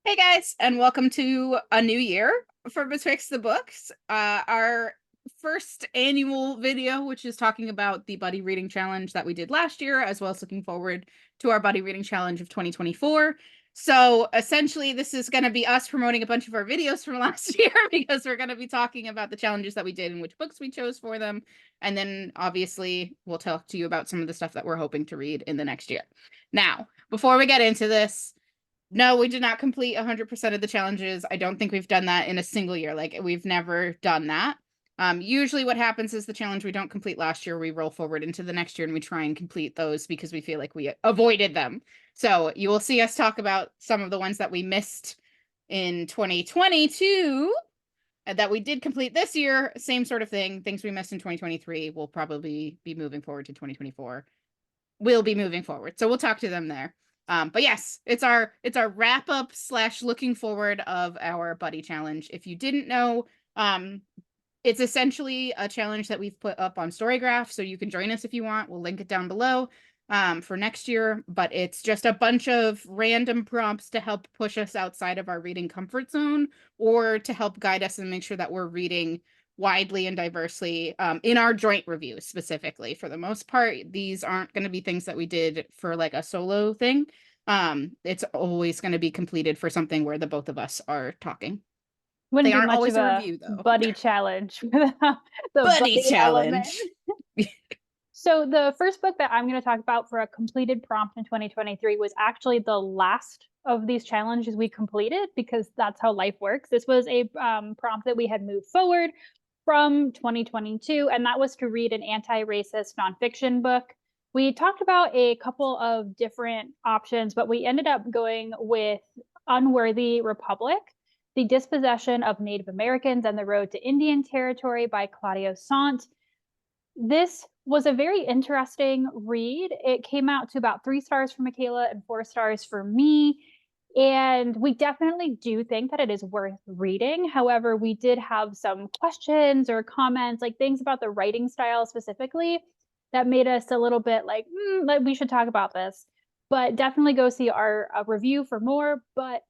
Hey guys, and welcome to a new year for Betwixt the Books. Our first annual video, which is talking about the buddy reading challenge that we did last year, as well as looking forward to our buddy reading challenge of 2024. So essentially, this is going to be us promoting a bunch of our videos from last year because we're going to be talking about the challenges that we did and which books we chose for them. And then obviously, we'll talk to you about some of the stuff that we're hoping to read in the next year. Now, before we get into this, no, we did not complete 100% of the challenges. I don't think we've done that in a single year. Like, we've never done that. Usually what happens is the challenge we don't complete last year, we roll forward into the next year and we try and complete those because we feel like we avoided them. So you will see us talk about some of the ones that we missed in 2022 that we did complete this year. Same sort of thing. Things we missed in 2023 will probably be moving forward to 2024. We'll be moving forward. So we'll talk to them there. But yes, it's our wrap up / looking forward of our buddy challenge. If you didn't know, it's essentially a challenge that we've put up on Storygraph, so you can join us if you want. We'll link it down below for next year, but it's just a bunch of random prompts to help push us outside of our reading comfort zone or to help guide us and make sure that we're reading widely and diversely in our joint reviews specifically. For the most part, these aren't going to be things that we did for like a solo thing. It's always going to be completed for something where the both of us are talking. Wouldn't They be aren't much always of a a review though. buddy challenge without the Buddy buddy element. challenge. So the first book that I'm going to talk about for a completed prompt in 2023 was actually the last of these challenges we completed because that's how life works. This was a prompt that we had moved forward from 2022, and that was to read an anti-racist nonfiction book. We talked about a couple of different options, but we ended up going with Unworthy Republic, The Dispossession of Native Americans and the Road to Indian Territory by Claudio Sant. This was a very interesting read. It came out to about 3 stars for Michaela and 4 stars for me. And we definitely do think that it is worth reading. However, we did have some questions or comments, like things about the writing style specifically, that made us a little bit like we should talk about this. But definitely go see our review for more. But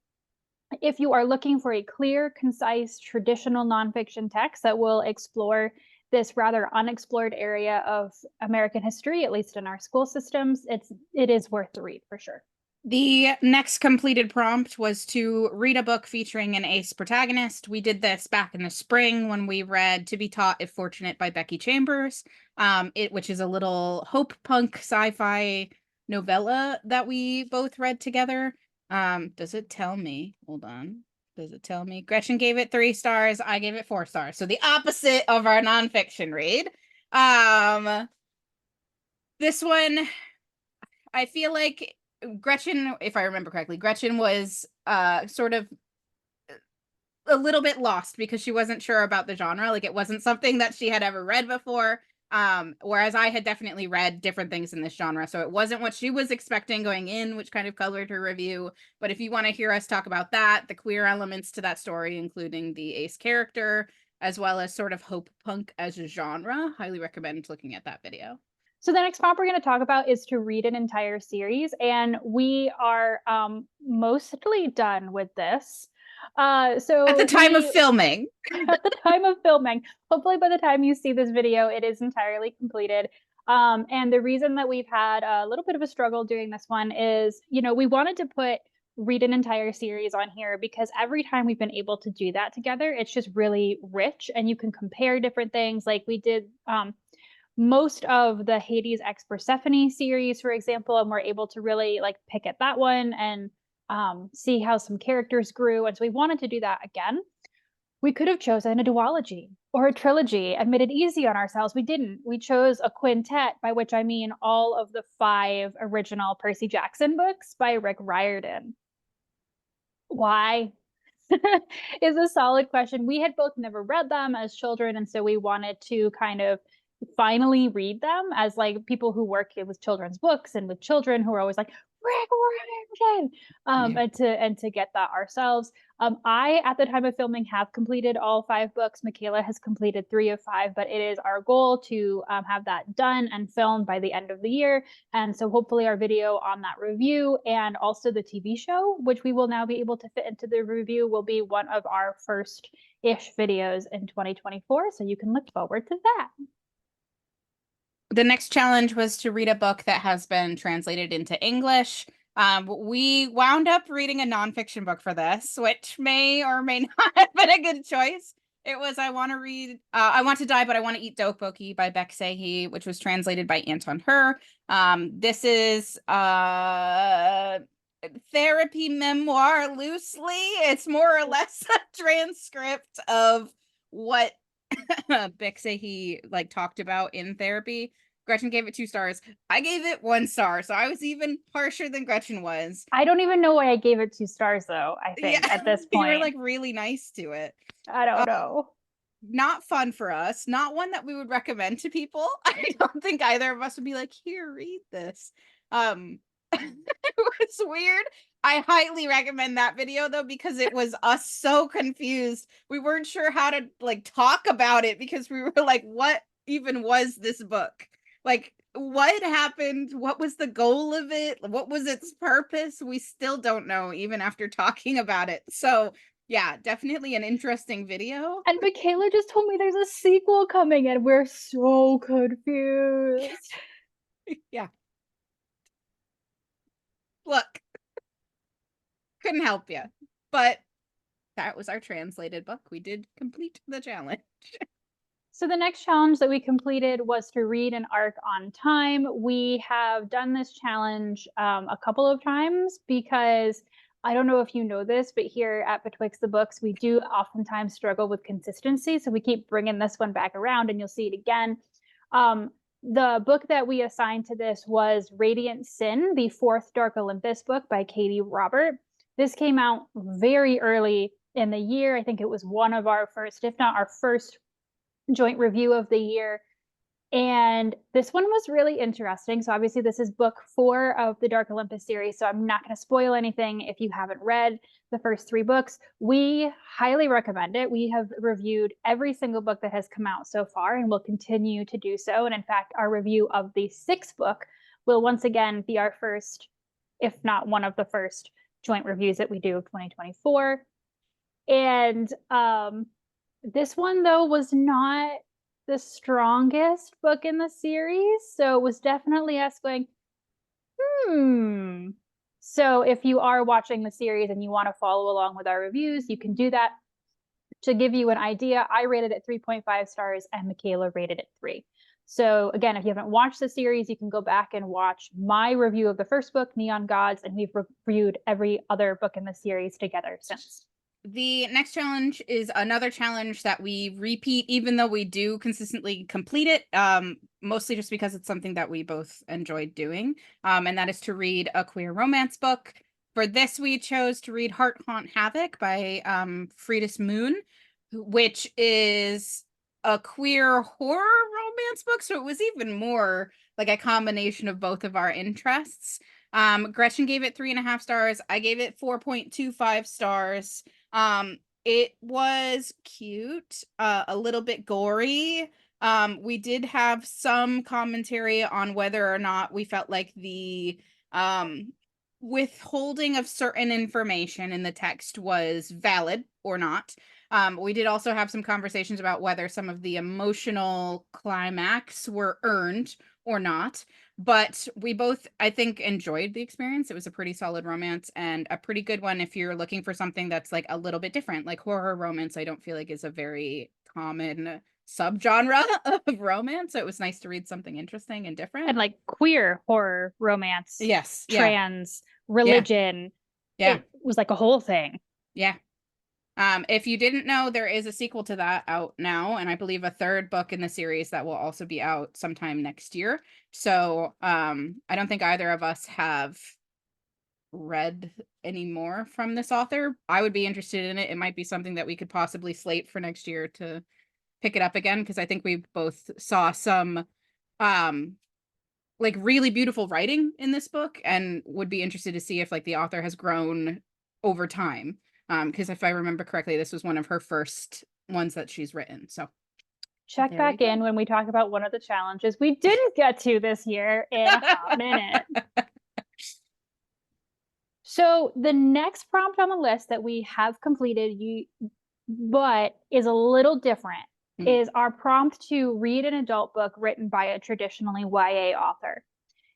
if you are looking for a clear, concise, traditional nonfiction text that will explore this rather unexplored area of American history, at least in our school systems, it is worth the read for sure. The next completed prompt was to read a book featuring an ace protagonist. We did this back in the spring when we read To Be Taught If Fortunate by Becky Chambers, which is a little hope punk sci-fi novella that we both read together. Does it tell me? Hold on. Does it tell me? Gretchen gave it 3 stars. I gave it 4 stars. So the opposite of our nonfiction read. This one, I feel like Gretchen, if I remember correctly, Gretchen was sort of a little bit lost because she wasn't sure about the genre. Like, it wasn't something that she had ever read before. Whereas I had definitely read different things in this genre. So it wasn't what she was expecting going in, which kind of colored her review. But if you want to hear us talk about that, the queer elements to that story, including the ace character, as well as sort of hope punk as a genre, highly recommend looking at that video. So the next prompt we're going to talk about is to read an entire series, and we are mostly done with this. So At the time of filming. At the time of filming, hopefully by the time you see this video, it is entirely completed. And the reason that we've had a little bit of a struggle doing this one is, we wanted to read an entire series on here because every time we've been able to do that together, it's just really rich and you can compare different things. Like we did most of the Hades X Persephone series, for example, and we're able to really like pick at that one and see how some characters grew. And so we wanted to do that again. We could have chosen a duology or a trilogy and made it easy on ourselves. We didn't. We chose a quintet, by which I mean all of the 5 original Percy Jackson books by Rick Riordan. Why? Is a solid question. We had both never read them as children, and so we wanted to kind of finally read them as like people who work with children's books and with children who are always like, Yeah. and to get that ourselves. I, at the time of filming, have completed all 5 books. Michaela has completed 3 of 5, but it is our goal to have that done and filmed by the end of the year. And so hopefully our video on that review and also the TV show, which we will now be able to fit into the review, will be one of our first-ish videos in 2024. So you can look forward to that. The next challenge was to read a book that has been translated into English. We wound up reading a nonfiction book for this, which may or may not have been a good choice. It was I Want to Read, I Want to Die, but I Want to Eat Tteokbokki by Baek which was translated by Anton Her. This is therapy memoir loosely. It's more or less a transcript of what Baek like talked about in therapy. Gretchen gave it 2 stars. I gave it 1 star, so I was even harsher than Gretchen was. I don't even know why I gave it 2 stars, though, I think, Yeah, at this you were point. like really nice to it. I don't know. Not fun for us. Not one that we would recommend to people. I don't think either of us would be like, here, read this. It was weird. I highly recommend that video though, because it was us so confused. We weren't sure how to like talk about it because we were like, what even was this book? Like, what happened? What was the goal of it? What was its purpose? We still don't know, even after talking about it. So yeah, definitely an interesting video. And Michaela just told me there's a sequel coming, and we're so confused. Yeah. Look, couldn't help you. But that was our translated book. We did complete the challenge. So the next challenge that we completed was to read an arc on time. We have done this challenge a couple of times because I don't know if you know this, but here at Betwixt the Books, we do oftentimes struggle with consistency. So we keep bringing this one back around, and you'll see it again. The book that we assigned to this was Radiant Sin, the 4th Dark Olympus book by Katie Robert. This came out very early in the year. I think it was one of our first, if not our first, joint review of the year. And this one was really interesting. So obviously this is book 4 of the Dark Olympus series. So I'm not going to spoil anything if you haven't read the first 3 books. We highly recommend it. We have reviewed every single book that has come out so far and will continue to do so. And in fact, our review of the 6th book will once again be our first, if not one of the first, joint reviews that we do of 2024. And this one, though, was not the strongest book in the series. So it was definitely us going, So if you are watching the series and you want to follow along with our reviews, you can do that. To give you an idea, I rated it 3.5 stars and Michaela rated it 3. So again, if you haven't watched the series, you can go back and watch my review of the first book, Neon Gods, and we've reviewed every other book in the series together since. The next challenge is another challenge that we repeat, even though we do consistently complete it, mostly just because it's something that we both enjoyed doing, and that is to read a queer romance book. For this, we chose to read Heart Haunt Havoc by Friedis Moon, which is a queer horror romance book, so it was even more like a combination of both of our interests. Gretchen gave it 3.5 stars. I gave it 4.25 stars. It was cute, a little bit gory. We did have some commentary on whether or not we felt like the withholding of certain information in the text was valid or not. We did also have some conversations about whether some of the emotional climax were earned or not. But we both, I think, enjoyed the experience. It was a pretty solid romance and a pretty good one if you're looking for something that's like a little bit different. Like horror romance, I don't feel like is a very common subgenre of romance. So it was nice to read something interesting and different. And like queer horror romance. Yes. Trans, Yeah. religion. Yeah. It was like a whole thing. Yeah. If you didn't know, there is a sequel to that out now, and I believe a 3rd book in the series that will also be out sometime next year. So I don't think either of us have read any more from this author. I would be interested in it. It might be something that we could possibly slate for next year to pick it up again, because I think we both saw some like really beautiful writing in this book, and would be interested to see if like the author has grown over time. Because if I remember correctly, this was one of her first ones that she's written. So Check there we back in go. when we talk about one of the challenges we didn't get to this year in a hot minute. So the next prompt on the list that we have completed, but is a little different, Mm. is our prompt to read an adult book written by a traditionally YA author.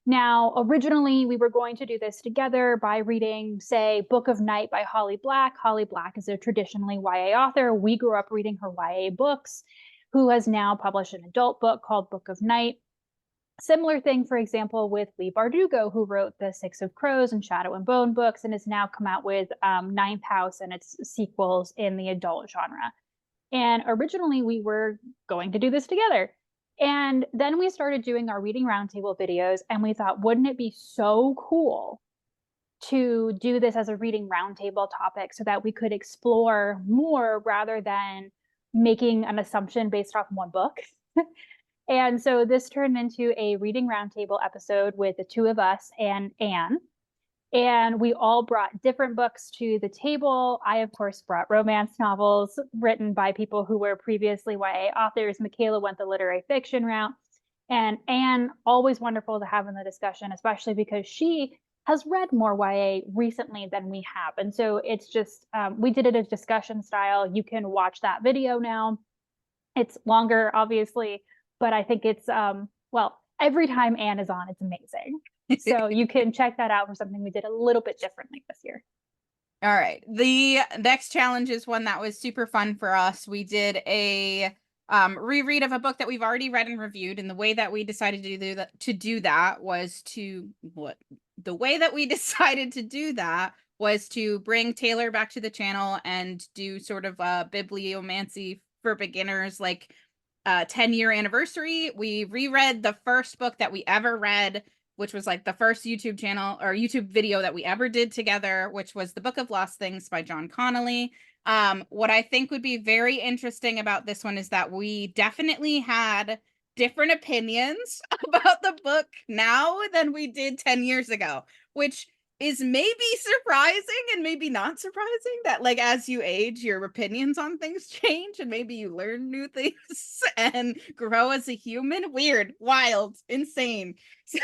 Now, originally, we were going to do this together by reading, say, Book of Night by Holly Black. Holly Black is a traditionally YA author. We grew up reading her YA books, who has now published an adult book called Book of Night. Similar thing, for example, with Leigh Bardugo, who wrote the Six of Crows and Shadow and Bone books and has now come out with Ninth House and its sequels in the adult genre. And originally, we were going to do this together. And then we started doing our reading roundtable videos, and we thought, wouldn't it be so cool to do this as a reading roundtable topic so that we could explore more rather than making an assumption based off one book? And so this turned into a reading roundtable episode with the two of us and Anne. And we all brought different books to the table. I, of course, brought romance novels written by people who were previously YA authors. Michaela went the literary fiction route. And Anne, always wonderful to have in the discussion, especially because she has read more YA recently than we have. And so it's just, we did it as discussion style. You can watch that video now. It's longer, obviously, but I think it's, well, every time Anne is on, it's amazing. So you can check that out for something we did a little bit differently this year. All right. The next challenge is one that was super fun for us. We did a reread of a book that we've already read and reviewed, and the way that we decided to do that was to bring Taylor back to the channel and do sort of a bibliomancy for beginners, like 10-year anniversary. We reread the first book that we ever read, which was like the first YouTube channel or YouTube video that we ever did together, which was The Book of Lost Things by John Connolly. What I think would be very interesting about this one is that we definitely had different opinions about the book now than we did 10 years ago, which is maybe surprising and maybe not surprising that like as you age your opinions on things change and maybe you learn new things and grow as a human. Weird, wild, insane. So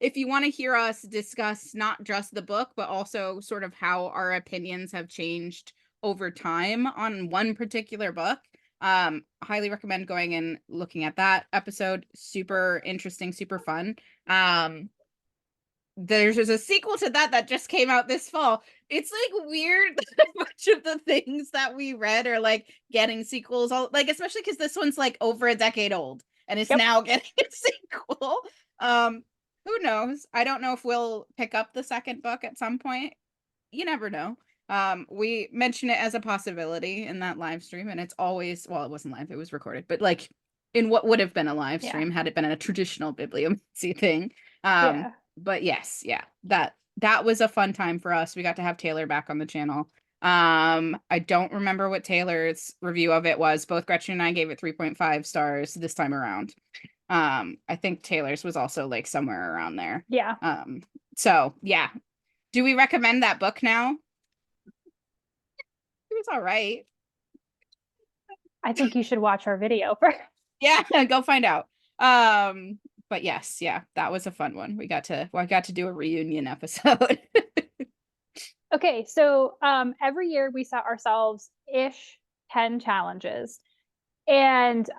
if you want to hear us discuss not just the book but also sort of how our opinions have changed over time on one particular book, highly recommend going and looking at that episode. Super interesting, super fun. There's a sequel to that just came out this fall. It's like weird that much of the things that we read are like getting sequels, all like especially because this one's like over a decade old and it's Yep. now getting a sequel. Who knows? I don't know if we'll pick up the second book at some point. You never know. We mention it as a possibility in that live stream, and it's always, well, it wasn't live, it was recorded, but like in what would have been a live stream had it been a traditional bibliomancy thing. Yeah. But yes, yeah, that was a fun time for us. We got to have Taylor back on the channel. I don't remember what Taylor's review of it was. Both Gretchen and I gave it 3.5 stars this time around. I think Taylor's was also like somewhere around there. Yeah. So yeah. Do we recommend that book now? It was all right. I think you should watch our video first. Yeah, go find out. But yes, yeah, that was a fun one. I got to do a reunion episode. Okay, so every year we set ourselves ish 10 challenges. And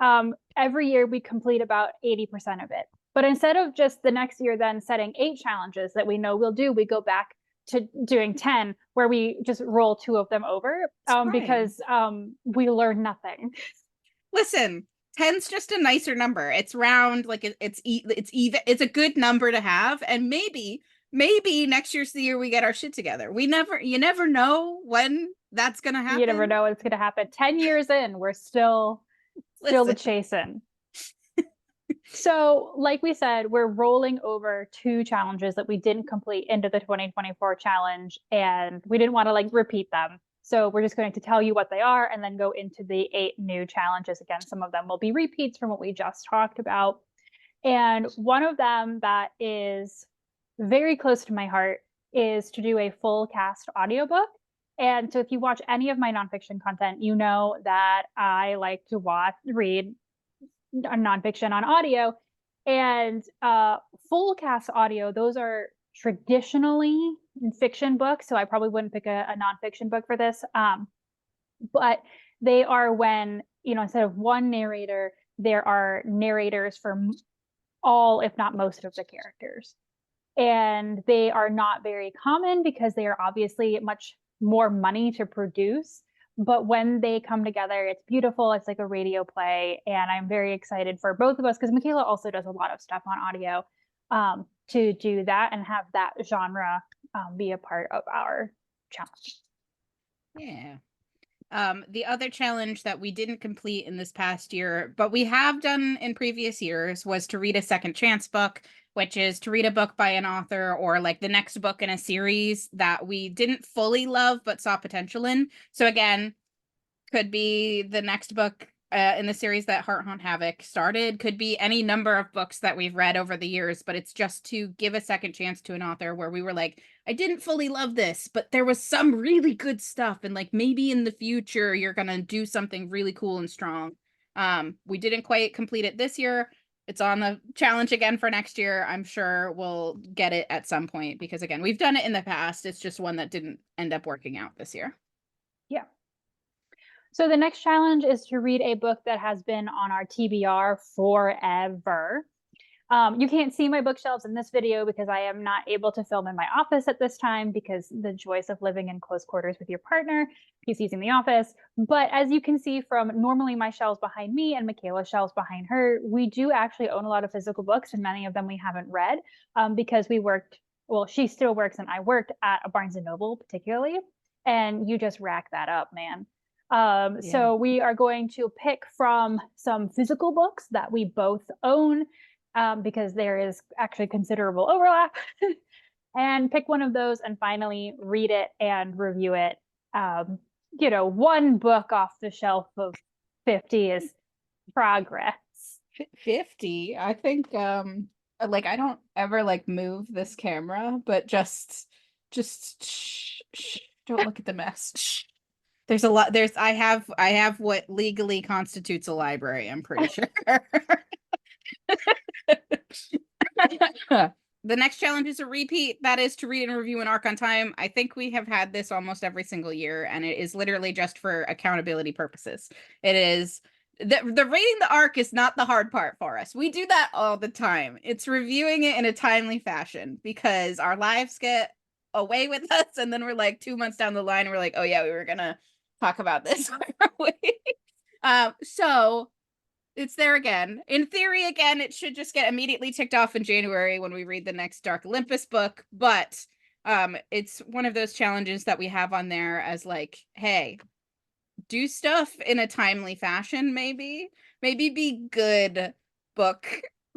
every year we complete about 80% of it. But instead of just the next year then setting 8 challenges that we know we'll do, we go back to doing 10 where we just roll 2 of them over because we learn nothing. Listen, 10's just a nicer number. It's round, like it's even. It's a good number to have, and maybe next year's the year we get our shit together. You never know when that's gonna happen. You never know what's gonna happen. 10 years in, we're still the chasing. So, like we said, we're rolling over 2 challenges that we didn't complete into the 2024 challenge, and we didn't want to like repeat them. So we're just going to tell you what they are and then go into the 8 new challenges. Again, some of them will be repeats from what we just talked about. And one of them that is very close to my heart is to do a full cast audiobook. And so if you watch any of my nonfiction content, you know that I like to read nonfiction on audio. And full cast audio, those are traditionally fiction books. So I probably wouldn't pick a nonfiction book for this. But they are when, instead of one narrator, there are narrators for all, if not most of the characters. And they are not very common because they are obviously much more money to produce. But when they come together, it's beautiful. It's like a radio play. And I'm very excited for both of us because Michaela also does a lot of stuff on audio, to do that and have that genre be a part of our challenge. Yeah. The other challenge that we didn't complete in this past year, but we have done in previous years, was to read a second chance book, which is to read a book by an author or like the next book in a series that we didn't fully love but saw potential in. So again, could be the next book in the series that Heart Haunt Havoc started, could be any number of books that we've read over the years, but it's just to give a second chance to an author where we were like, I didn't fully love this, but there was some really good stuff, and like maybe in the future you're gonna do something really cool and strong. We didn't quite complete it this year. It's on the challenge again for next year. I'm sure we'll get it at some point because again, we've done it in the past. It's just one that didn't end up working out this year. Yeah. So the next challenge is to read a book that has been on our TBR forever. You can't see my bookshelves in this video because I am not able to film in my office at this time because the joys of living in close quarters with your partner, he's using the office. But as you can see from normally my shelves behind me and Michaela's shelves behind her, we do actually own a lot of physical books, and many of them we haven't read because we worked, well, she still works and I worked at a Barnes & Noble particularly, and you just rack that up, man. So we are going to pick from some physical books that we both own, because there is actually considerable overlap, and pick one of those and finally read it and review it. One book off the shelf of 50 is progress. 50, I think, like I don't ever like move this camera, but just shh, don't look at the mess. Shh. There's a lot. I have what legally constitutes a library, I'm pretty sure. The next challenge is a repeat. That is to read and review an arc on time. I think we have had this almost every single year, and it is literally just for accountability purposes. It is the reading the arc is not the hard part for us. We do that all the time. It's reviewing it in a timely fashion because our lives get away with us, and then we're like 2 months down the line, and we're like, oh yeah, we were gonna talk about this. So it's there again. In theory, again, it should just get immediately ticked off in January when we read the next Dark Olympus book. But it's one of those challenges that we have on there as like, hey, do stuff in a timely fashion, maybe be good book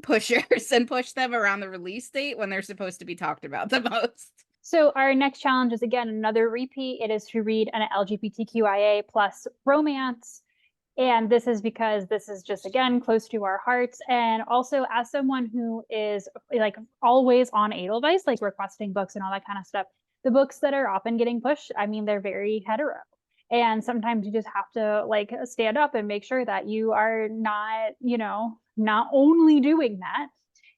pushers and push them around the release date when they're supposed to be talked about the most. So our next challenge is again another repeat. It is to read an LGBTQIA plus romance. And this is because this is just, again, close to our hearts. And also as someone who is like always on Edelweiss, like requesting books and all that kind of stuff, the books that are often getting pushed, I mean, they're very hetero. And sometimes you just have to like stand up and make sure that you are not, not only doing that.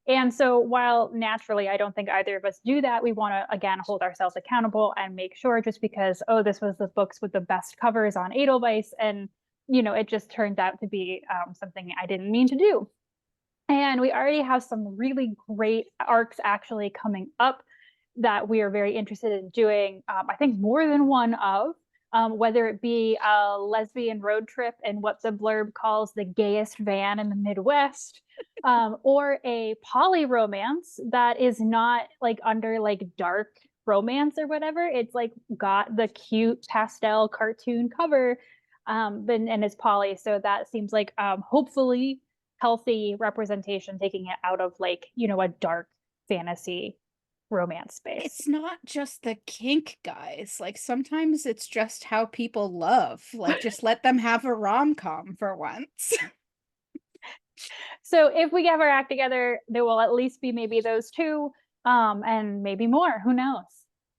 And so while naturally I don't think either of us do that, we want to again hold ourselves accountable and make sure, just because, oh, this was the books with the best covers on Edelweiss, and it just turned out to be something I didn't mean to do. And we already have some really great arcs actually coming up that we are very interested in doing. I think more than one of, whether it be a lesbian road trip in what the blurb calls the gayest van in the Midwest, or a poly romance that is not like under like dark romance or whatever. It's like got the cute pastel cartoon cover, and it's poly. So that seems like hopefully healthy representation, taking it out of like, a dark fantasy romance space. It's not just the kink, guys. Like sometimes it's just how people love. Like just let them have a rom-com for once. So if we have our act together, there will at least be maybe those two, and maybe more. Who knows?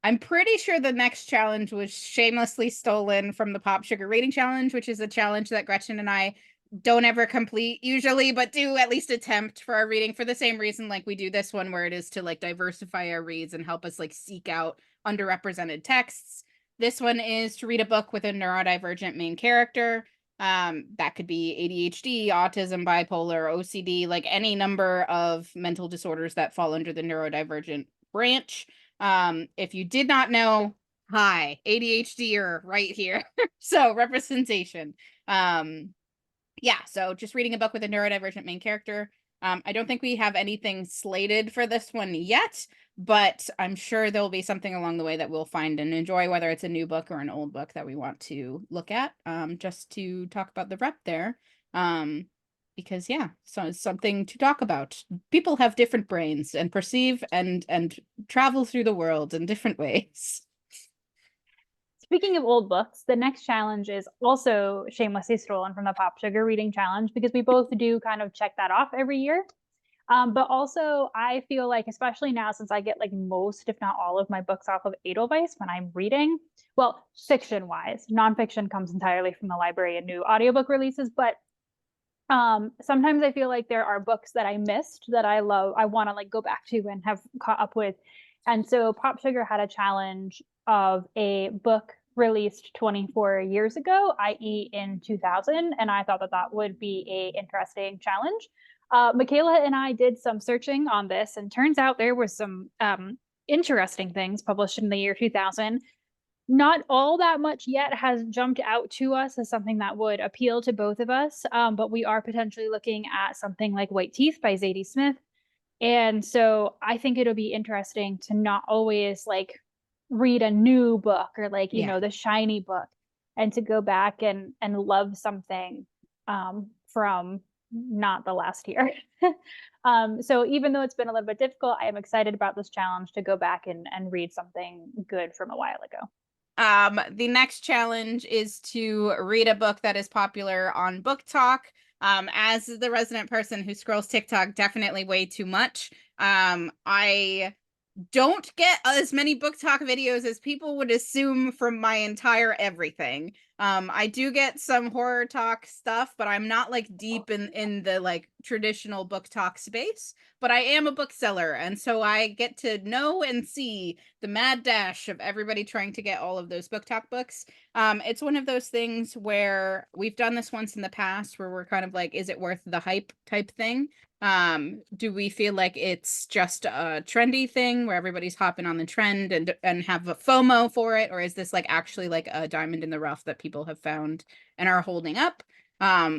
I'm pretty sure the next challenge was shamelessly stolen from the Pop Sugar Rating Challenge, which is a challenge that Gretchen and I don't ever complete usually, but do at least attempt for our reading for the same reason like we do this one, where it is to like diversify our reads and help us like seek out underrepresented texts. This one is to read a book with a neurodivergent main character. That could be ADHD, autism, bipolar, OCD, like any number of mental disorders that fall under the neurodivergent branch. If you did not know, hi, ADHDer right here. So representation. Yeah, so just reading a book with a neurodivergent main character. I don't think we have anything slated for this one yet, but I'm sure there'll be something along the way that we'll find and enjoy, whether it's a new book or an old book that we want to look at, just to talk about the rep there. Because yeah, so it's something to talk about. People have different brains and perceive and travel through the world in different ways. Speaking of old books, the next challenge is also shamelessly stolen from the Pop Sugar Reading Challenge because we both do kind of check that off every year. But also, I feel like, especially now, since I get like most, if not all, of my books off of Edelweiss when I'm reading, well, fiction wise, nonfiction comes entirely from the library and new audiobook releases. But sometimes I feel like there are books that I missed that I love, I want to like go back to and have caught up with. And so Pop Sugar had a challenge of a book released 24 years ago, i.e., in 2000. And I thought that that would be a interesting challenge. Michaela and I did some searching on this, and turns out there were some interesting things published in the year 2000. Not all that much yet has jumped out to us as something that would appeal to both of us, but we are potentially looking at something like White Teeth by Zadie Smith. And so I think it'll be interesting to not always like read a new book or like, Yeah. the shiny book, and to go back and love something from not the last year. So even though it's been a little bit difficult, I am excited about this challenge to go back and read something good from a while ago. The next challenge is to read a book that is popular on Book Talk. As the resident person who scrolls TikTok definitely way too much, I don't get as many Book Talk videos as people would assume from my entire everything. I do get some horror talk stuff, but I'm not like deep in the like traditional Book Talk space. But I am a bookseller, and so I get to know and see the mad dash of everybody trying to get all of those Book Talk books. It's one of those things where we've done this once in the past, where we're kind of like, is it worth the hype type thing? Do we feel like it's just a trendy thing where everybody's hopping on the trend and have a FOMO for it, or is this like actually like a diamond in the rough that people have found and are holding up?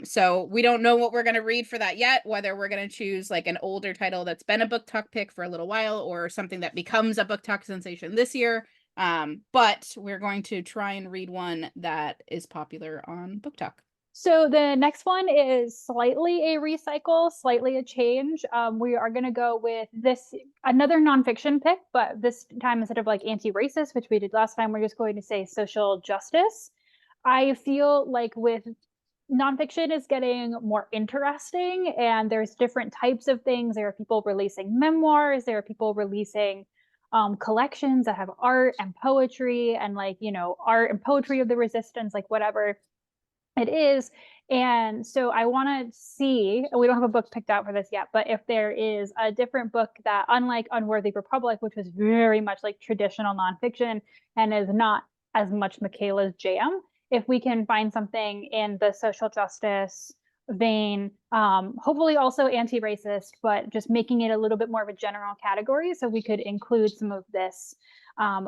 So we don't know what we're going to read for that yet, whether we're going to choose like an older title that's been a Book Talk pick for a little while or something that becomes a Book Talk sensation this year. But we're going to try and read one that is popular on Book Talk. So the next one is slightly a recycle, slightly a change. We are going to go with another nonfiction pick, but this time instead of like anti-racist, which we did last time, we're just going to say social justice. I feel like with nonfiction is getting more interesting, and there's different types of things. There are people releasing memoirs, there are people releasing collections that have art and poetry and like, art and poetry of the resistance, like whatever it is. And so I want to see, we don't have a book picked out for this yet, but if there is a different book that, unlike Unworthy Republic, which was very much like traditional nonfiction and is not as much Michaela's jam, if we can find something in the social justice vein, hopefully also anti-racist, but just making it a little bit more of a general category, so we could include some of this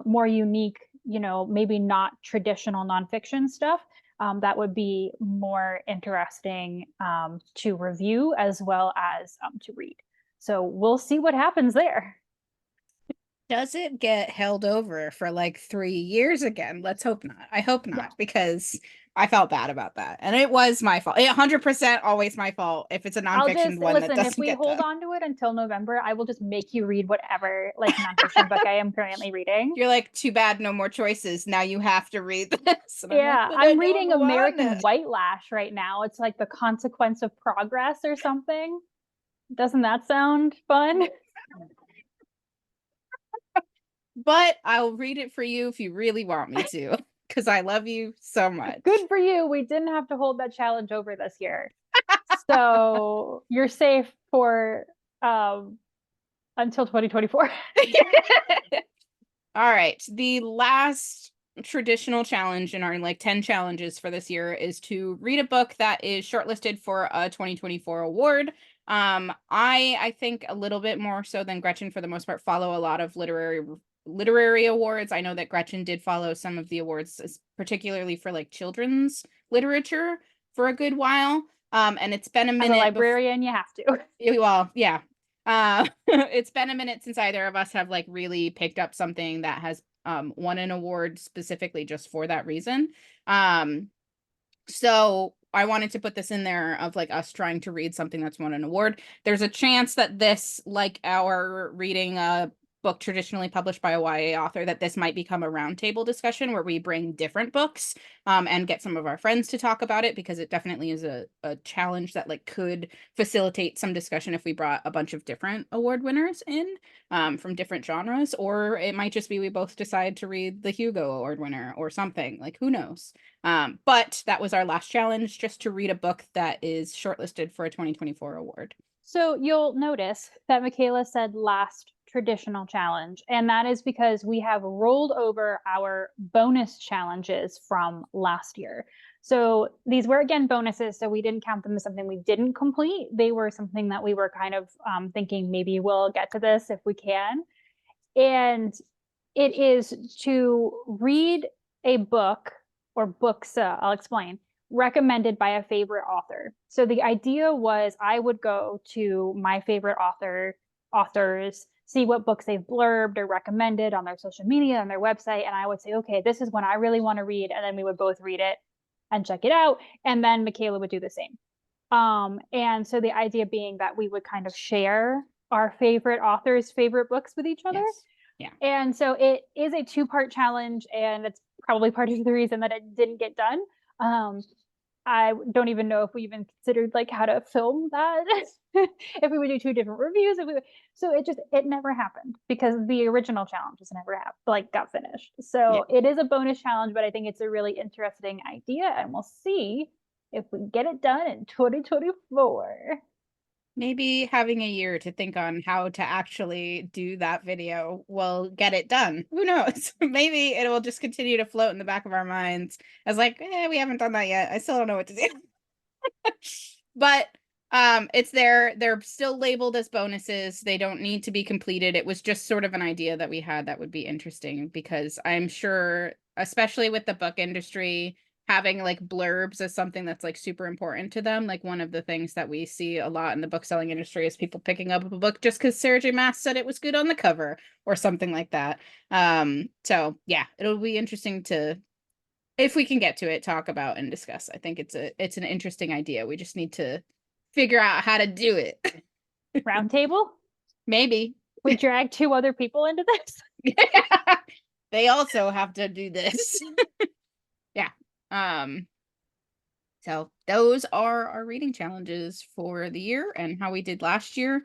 more unique, maybe not traditional nonfiction stuff, that would be more interesting to review as well as to read. So we'll see what happens there. Does it get held over for like 3 years again? Let's hope not. I hope No. not, because I felt bad about that. And it was my fault. 100% always my fault if it's a I'll nonfiction just one that listen, if doesn't we get hold done. on to it until November, I will just make you read whatever like nonfiction book I am currently reading. You're like, too bad, no more choices. Now you have to read this. And I'm like, Yeah, but I I'm don't reading want American it. White Lash right now. It's like the consequence of progress or something. Doesn't that sound fun? But I'll read it for you if you really want me to, because I love you so much. Good for you. We didn't have to hold that challenge over this year. So you're safe for um until 2024. All right. The last traditional challenge in our like 10 challenges for this year is to read a book that is shortlisted for a 2024 award. I think a little bit more so than Gretchen for the most part follow a lot of literary awards. I know that Gretchen did follow some of the awards, particularly for like children's literature for a good while. And it's been a As a minute librarian, you have to. well, yeah. It's been a minute since either of us have like really picked up something that has won an award specifically just for that reason. So I wanted to put this in there of like us trying to read something that's won an award. There's a chance that this, like our reading a book traditionally published by a YA author, that this might become a roundtable discussion where we bring different books and get some of our friends to talk about it, because it definitely is a challenge that like could facilitate some discussion if we brought a bunch of different award winners in from different genres. Or it might just be we both decide to read the Hugo Award winner or something, like who knows. But that was our last challenge, just to read a book that is shortlisted for a 2024 award. So you'll notice that Michaela said last traditional challenge, and that is because we have rolled over our bonus challenges from last year. So these were again bonuses, so we didn't count them as something we didn't complete. They were something that we were kind of thinking maybe we'll get to this if we can. And it is to read a book or books, I'll explain, recommended by a favorite author. So the idea was I would go to my favorite authors, see what books they've blurbed or recommended on their social media, on their website, and I would say, okay, this is one I really want to read, and then we would both read it and check it out, and then Michaela would do the same. And so the idea being that we would kind of share our favorite authors' favorite books with each other. Yes. Yeah. And so it is a two-part challenge, and it's probably part of the reason that it didn't get done. I don't even know if we even considered like how to film that, if we would do two different reviews. So it never happened because the original challenge was never got finished. Yeah. So it is a bonus challenge, but I think it's a really interesting idea, and we'll see if we get it done in 2024. Maybe having a year to think on how to actually do that video will get it done. Who knows? Maybe it will just continue to float in the back of our minds as like, we haven't done that yet. I still don't know what to do. But it's there. They're still labeled as bonuses. They don't need to be completed. It was just sort of an idea that we had that would be interesting, because I'm sure, especially with the book industry, having like blurbs as something that's like super important to them. Like one of the things that we see a lot in the book selling industry is people picking up a book just because Sarah J. Maas said it was good on the cover or something like that. So yeah, it'll be interesting to, if we can get to it, talk about and discuss. I think it's an interesting idea. We just need to figure out how to do it. Roundtable? Maybe. We drag two other people into this? They also have to do this. Yeah. So those are our reading challenges for the year and how we did last year.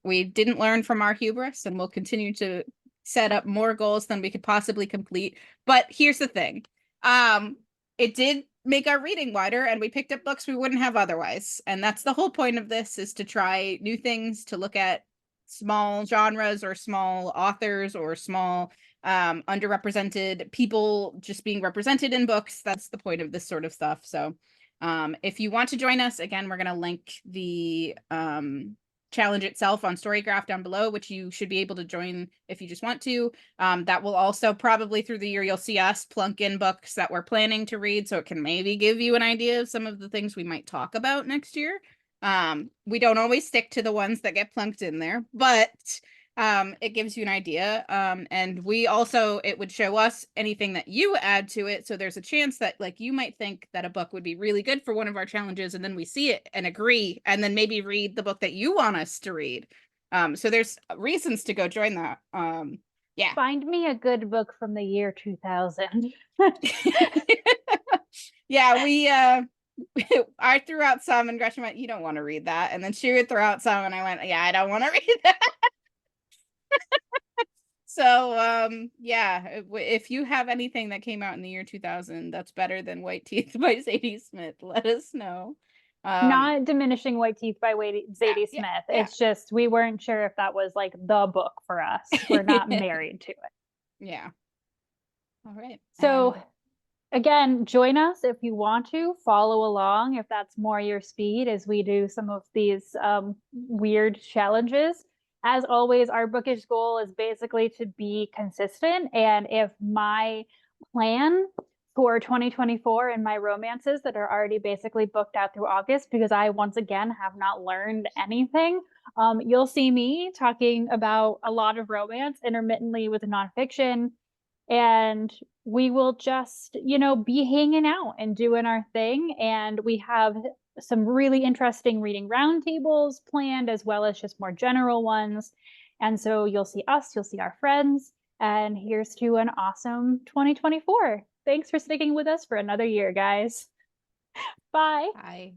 We didn't learn from our hubris, and we'll continue to set up more goals than we could possibly complete. But here's the thing. It did make our reading wider, and we picked up books we wouldn't have otherwise. And that's the whole point of this, is to try new things, to look at small genres or small authors or small underrepresented people just being represented in books. That's the point of this sort of stuff. So if you want to join us, again, we're going to link the challenge itself on Storygraph down below, which you should be able to join if you just want to. That will also probably through the year, you'll see us plunk in books that we're planning to read, so it can maybe give you an idea of some of the things we might talk about next year. We don't always stick to the ones that get plunked in there, but It gives you an idea. And we also, it would show us anything that you add to it. So there's a chance that like you might think that a book would be really good for one of our challenges, and then we see it and agree, and then maybe read the book that you want us to read. So there's reasons to go join that. Yeah. Find me a good book from the year 2000. Yeah, we I threw out some and Gretchen went, "You don't want to read that." And then she would throw out some and I went, "Yeah, I don't want to read that." So, yeah, if you have anything that came out in the year 2000 that's better than White Teeth by Zadie Smith, let us know. Not diminishing White Teeth by Yeah, Zadie yeah, Smith. yeah. It's just we weren't sure if that was like the book for us. We're not married to it. Yeah. All right. So And again, join us if you want to follow along, if that's more your speed, as we do some of these weird challenges. As always, our bookish goal is basically to be consistent. And if my plan for 2024 and my romances that are already basically booked out through August, because I once again have not learned anything, you'll see me talking about a lot of romance intermittently with nonfiction, and we will just, be hanging out and doing our thing. And we have some really interesting reading roundtables planned, as well as just more general ones. And so you'll see us, you'll see our friends, and here's to an awesome 2024. Thanks for sticking with us for another year, guys. Bye. bye.